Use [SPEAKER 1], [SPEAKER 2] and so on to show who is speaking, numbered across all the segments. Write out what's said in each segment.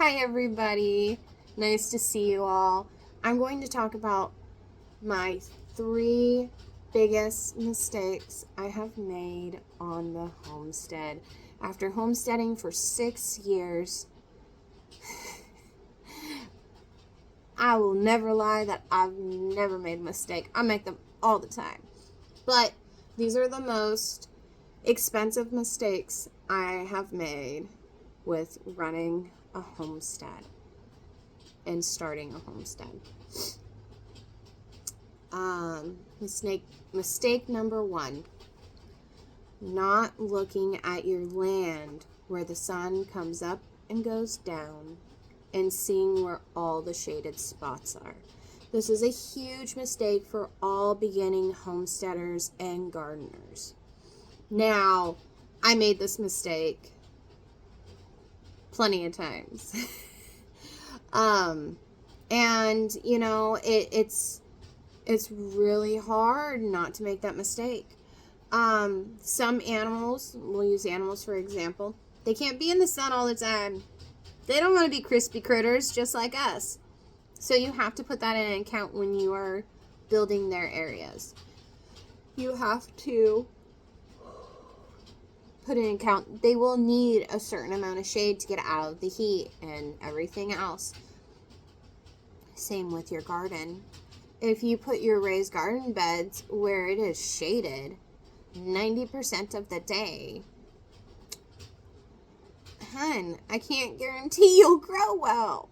[SPEAKER 1] Hi everybody, nice to see you all. I'm going to talk about my 3 biggest mistakes I have made on the homestead. After homesteading for 6 years, I will never lie that I've never made a mistake. I make them all the time. But these are the most expensive mistakes I have made with running a homestead and starting a homestead. Mistake number 1, not looking at your land where the sun comes up and goes down and seeing where all the shaded spots are. This is a huge mistake for all beginning homesteaders and gardeners. Now, I made this mistake plenty of times. And you know, it's really hard not to make that mistake. Some animals, we'll use animals for example, they can't be in the sun all the time. They don't want to be crispy critters just like us. So you have to put that in account when you are building their areas. You have to put in account they will need a certain amount of shade to get out of the heat and everything else. Same with your garden. If you put your raised garden beds where it is shaded 90% of the day, I can't guarantee you'll grow well.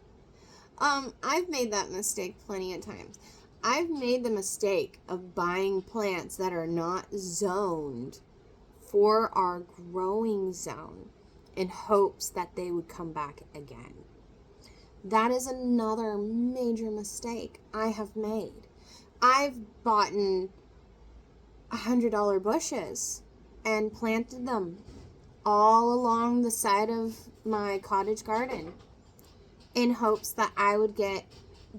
[SPEAKER 1] I've made that mistake plenty of times. I've made the mistake of buying plants that are not zoned for our growing zone in hopes that they would come back again. That is another major mistake I have made. I've bought $100 bushes and planted them all along the side of my cottage garden in hopes that I would get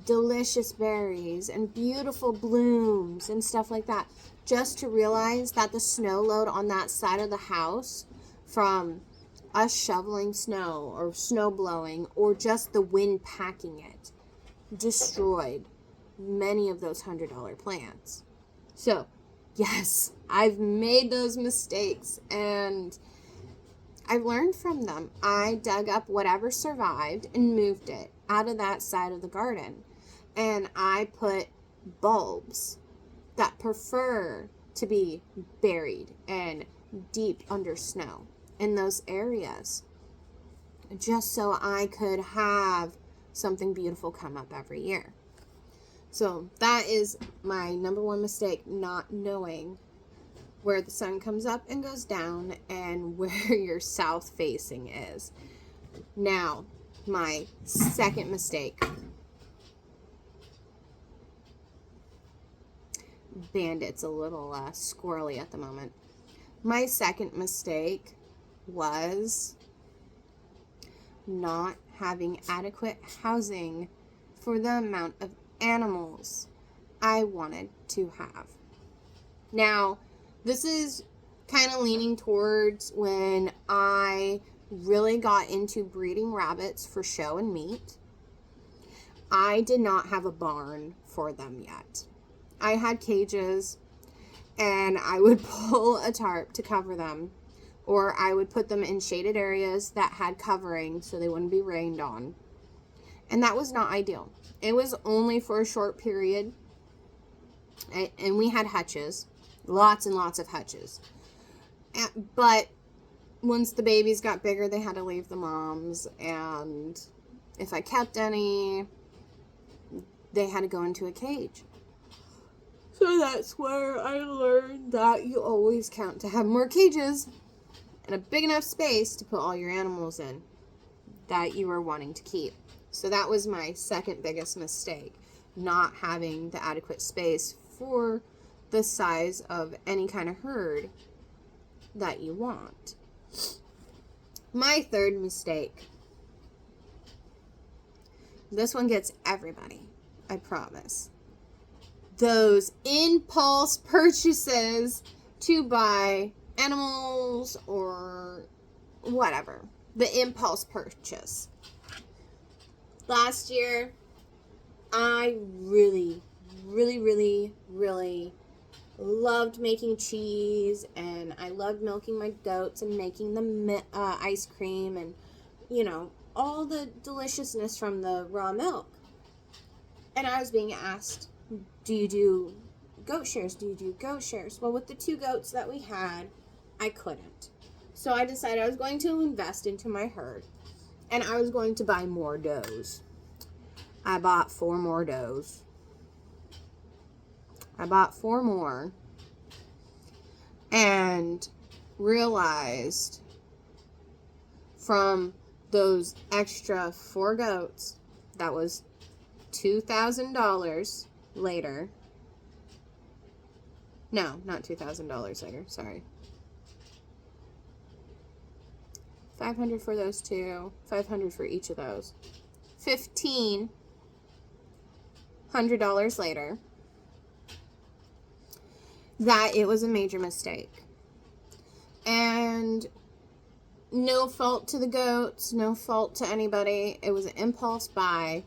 [SPEAKER 1] delicious berries and beautiful blooms and stuff like that, just to realize that the snow load on that side of the house from us shoveling snow or snow blowing or just the wind packing it destroyed many of those $100 plants. So, yes, I've made those mistakes and I've learned from them. I dug up whatever survived and moved it out of that side of the garden. And I put bulbs that prefer to be buried and deep under snow in those areas, just so I could have something beautiful come up every year. So that is my number 1 mistake, not knowing where the sun comes up and goes down and where your south facing is. Now, my second mistake. Bandit's a little squirrely at the moment. My second mistake was not having adequate housing for the amount of animals I wanted to have. Now, this is kind of leaning towards when I really got into breeding rabbits for show and meat. I did not have a barn for them yet. I had cages and I would pull a tarp to cover them, or I would put them in shaded areas that had covering so they wouldn't be rained on. And that was not ideal. It was only for a short period, and we had hutches, lots and lots of hutches. But once the babies got bigger, they had to leave the moms, and if I kept any, they had to go into a cage. So that's where I learned that you always count to have more cages and a big enough space to put all your animals in that you are wanting to keep. So that was my second biggest mistake, not having the adequate space for the size of any kind of herd that you want. My third mistake. This one gets everybody, I promise. Those impulse purchases to buy animals or whatever. The impulse purchase. Last year, I really, really, really, really loved making cheese, and I loved milking my goats and making the ice cream and, all the deliciousness from the raw milk. And I was being asked, do you do goat shares? Do you do goat shares? Well, with the 2 goats that we had, I couldn't. So I decided I was going to invest into my herd, and I was going to buy more does. I bought 4 more does. I bought 4 more and realized from those extra 4 goats, that was $2,000 later. No, not $2,000 later, sorry. $500 for those 2, $500 for each of those. $1,500 later, that it was a major mistake. And no fault to the goats, no fault to anybody. It was an impulse buy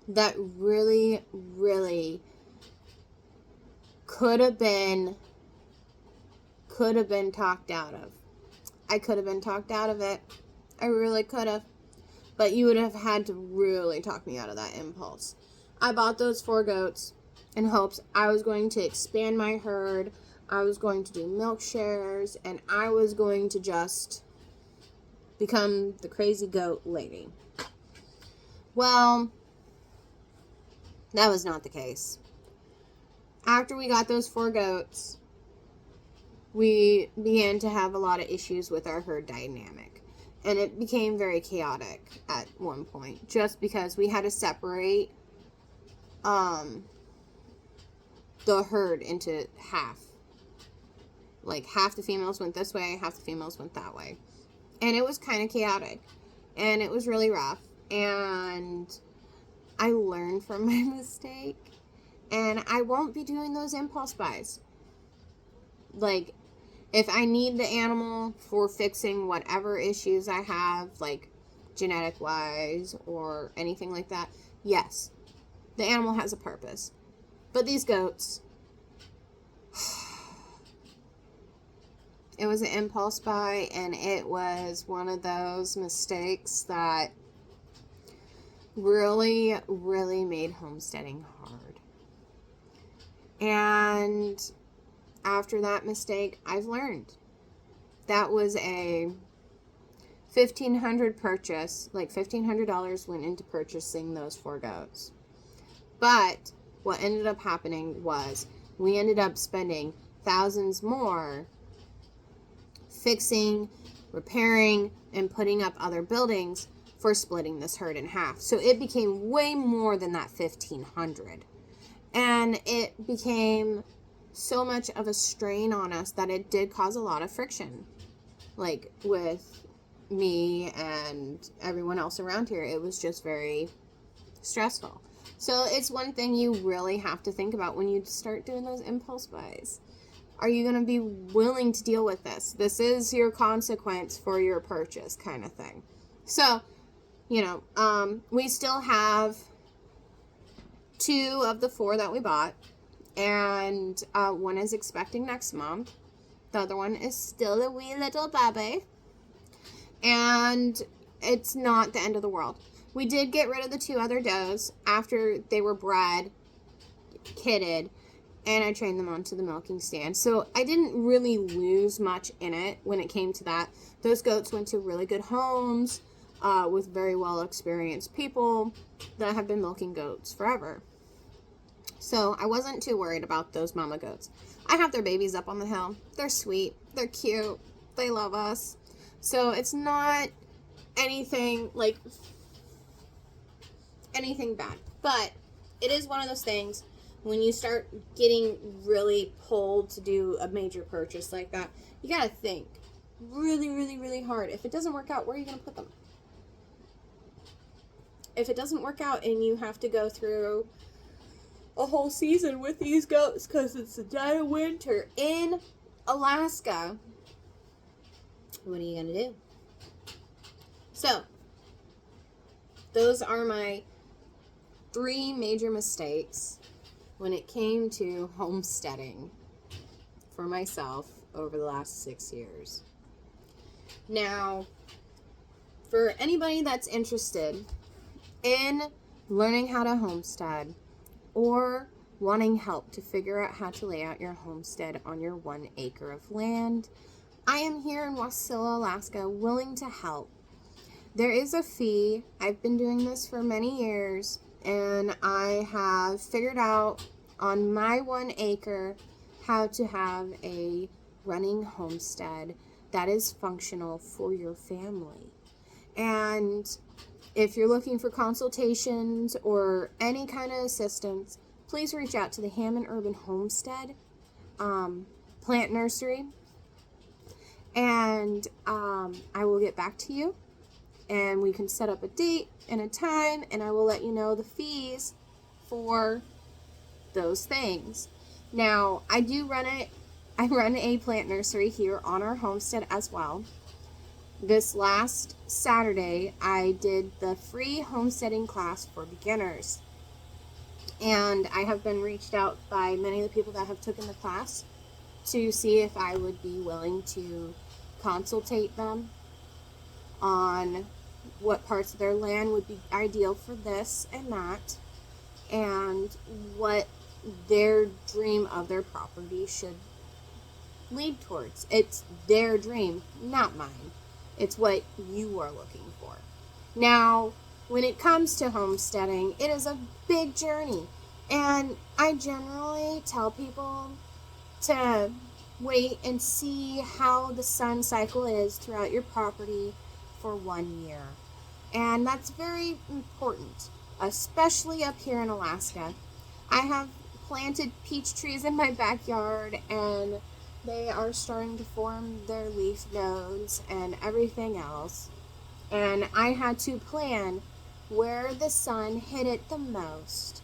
[SPEAKER 1] that really, really could have been talked out of. I could have been talked out of it. I really could have. But you would have had to really talk me out of that impulse. I bought those 4 goats in hopes I was going to expand my herd. I was going to do milk shares. And I was going to just become the crazy goat lady. Well, that was not the case. After we got those 4 goats, we began to have a lot of issues with our herd dynamic. And it became very chaotic at one point, just because we had to separate the herd into half. Like, half the females went this way, half the females went that way. And it was kind of chaotic. And it was really rough. And I learned from my mistake. And I won't be doing those impulse buys. Like, if I need the animal for fixing whatever issues I have, like genetic-wise or anything like that, yes, the animal has a purpose. But these goats, it was an impulse buy, and it was one of those mistakes that really, really made homesteading hard. And after that mistake, I've learned. That was a $1,500 purchase. Like, $1,500 went into purchasing those 4 goats. But what ended up happening was we ended up spending thousands more fixing, repairing, and putting up other buildings for splitting this herd in half. So it became way more than that $1,500. And it became so much of a strain on us that it did cause a lot of friction. Like, with me and everyone else around here, it was just very stressful. So it's one thing you really have to think about when you start doing those impulse buys. Are you going to be willing to deal with this? This is your consequence for your purchase, kind of thing. So, we still have 2 of the 4 that we bought. And one is expecting next month. The other one is still a wee little baby. And it's not the end of the world. We did get rid of the 2 other does after they were bred, kidded, and I trained them onto the milking stand. So I didn't really lose much in it when it came to that. Those goats went to really good homes with very well experienced people that have been milking goats forever. So I wasn't too worried about those mama goats. I have their babies up on the hill. They're sweet. They're cute. They love us. So it's not anything bad. But it is one of those things, when you start getting really pulled to do a major purchase like that, you got to think really, really, really hard. If it doesn't work out, where are you going to put them? If it doesn't work out and you have to go through a whole season with these goats because it's the dead of winter in Alaska, what are you going to do? So, those are my 3 major mistakes when it came to homesteading for myself over the last 6 years. Now, for anybody that's interested in learning how to homestead or wanting help to figure out how to lay out your homestead on your 1 acre of land, I am here in Wasilla, Alaska, willing to help. There is a fee. I've been doing this for many years, and I have figured out on my 1 acre how to have a running homestead that is functional for your family. And if you're looking for consultations or any kind of assistance, please reach out to the Hammond Urban Homestead plant nursery, and I will get back to you, and we can set up a date and a time, and I will let you know the fees for those things. Now, I run a plant nursery here on our homestead as well. This last Saturday, I did the free homesteading class for beginners. And I have been reached out by many of the people that have taken the class to see if I would be willing to consultate them on what parts of their land would be ideal for this and that, and what their dream of their property should lead towards. It's their dream, not mine. It's what you are looking for. Now, when it comes to homesteading, it is a big journey. And I generally tell people to wait and see how the sun cycle is throughout your property for 1 year. And that's very important, especially up here in Alaska. I have planted peach trees in my backyard, and they are starting to form their leaf nodes and everything else. And I had to plan where the sun hit it the most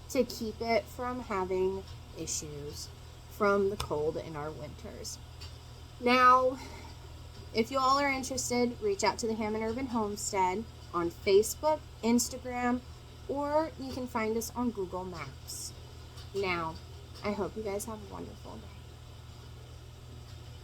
[SPEAKER 1] to keep it from having issues from the cold in our winters. Now, if you all are interested, reach out to the Hammond Urban Homestead on Facebook, Instagram, or you can find us on Google Maps. Now, I hope you guys have a wonderful day.